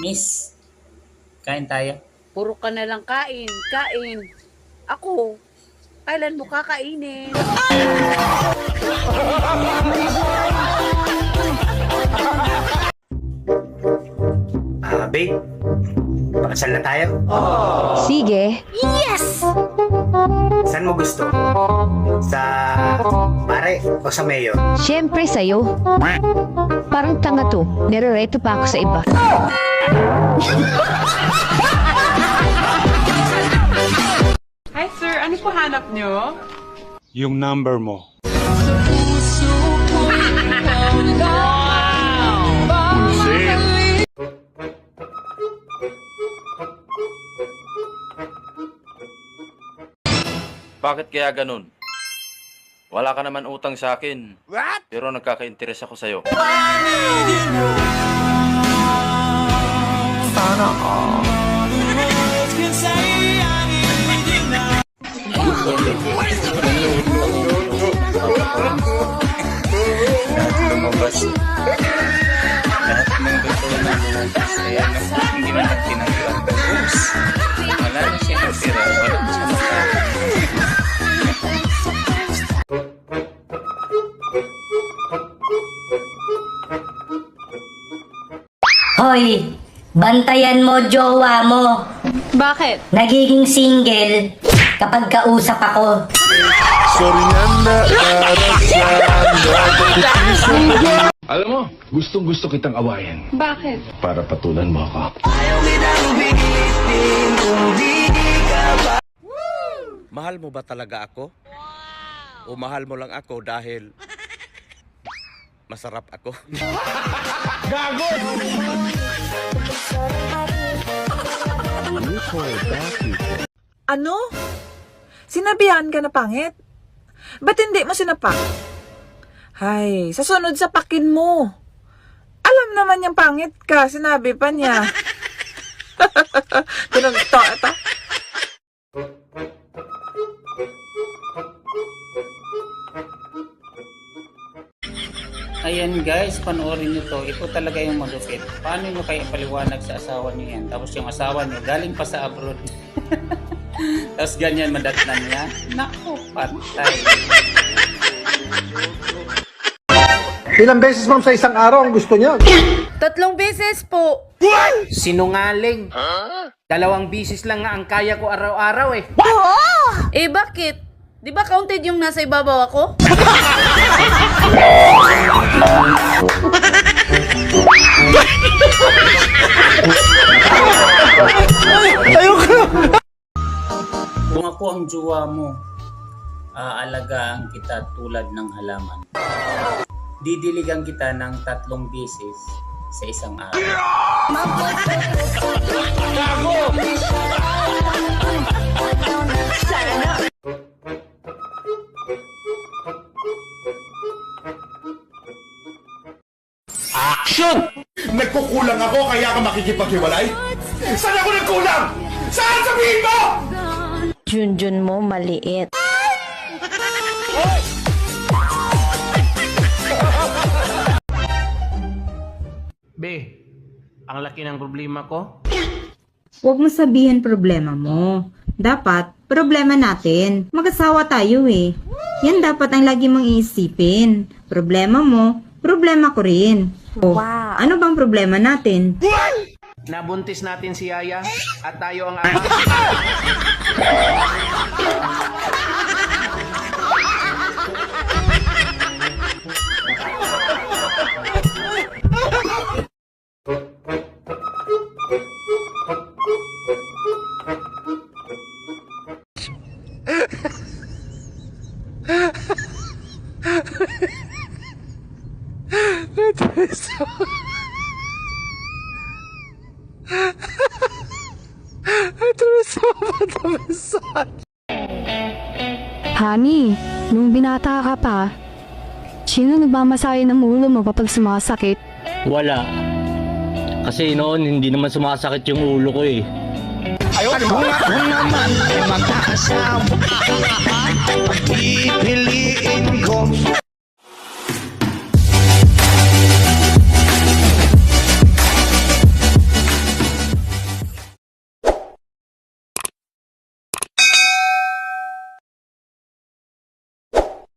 Miss, kain tayo. Puro ka na lang kain, kain. Ako, kailan mo kakainin? Babe, pakasal na tayo. Sige. Saan mo gusto? Sa pare o sa mayor? Siyempre sa'yo. Parang tanga to. Nirereto pa ako sa iba. Hi sir, ano po hanap nyo? Yung number mo. Bakit kaya ganun? Wala ka naman utang sa akin. What? Pero nagkaka-interes ako sa'yo. Lumabas. Lahat ng gusto na lumabas. Kaya hindi na tinanggal ang bus. Wala na siya natira. Wala na siya makain. Hoy, bantayan mo jowa mo. Bakit? Nagiging single kapag kausap ako. Alam mo, gustong-gusto kitang awayan. Bakit? Para patulan mo ako. Mahal mo ba talaga ako? O mahal mo lang ako dahil masarap ako? Ano? Sinabihan ka na pangit? Ba't hindi mo sinapak? Hay, sa sunod sa pakin mo. Alam naman niyang pangit ka, sinabi pa niya. Tinagto ito. Ayan guys, panoorin nyo to. Ito talaga yung malupit. Paano nyo kayo paliwanag sa asawa nyo yan? Tapos yung asawa nyo galing pa sa abroad. Tapos ganyan madatnan niya. Naku, patay. Ilang beses ma'am sa isang araw ang gusto niya? 3 beses po. Sinungaling. 2 bisis lang nga ang kaya ko araw-araw eh. Eh bakit? Di ba counted yung nasa ibabaw ako? Kung ako ang jowa mo, aalagaan kita tulad ng halaman. Didiligan kita ng 3 beses sa isang araw. Action! Nagkukulang ako kaya ka makikipaghiwalay? Saan ako nagkulang? Saan sabihin mo? Junjun mo maliit. Be, ang laki ng problema ko. Huwag mo sabihin problema mo. Dapat, problema natin. Mag-asawa tayo eh. Yan dapat ang lagi mong iisipin. Problema mo, problema ko rin. Oh, ano bang problema natin? Nabuntis natin si Yaya at tayo ang ama. Honey, nung binata ka pa, sino nagmamasahe ng ulo mo kapag sumasakit? Wala. Kasi noon, hindi naman sumasakit yung ulo ko eh. Ayaw, naman ay mag-aasama.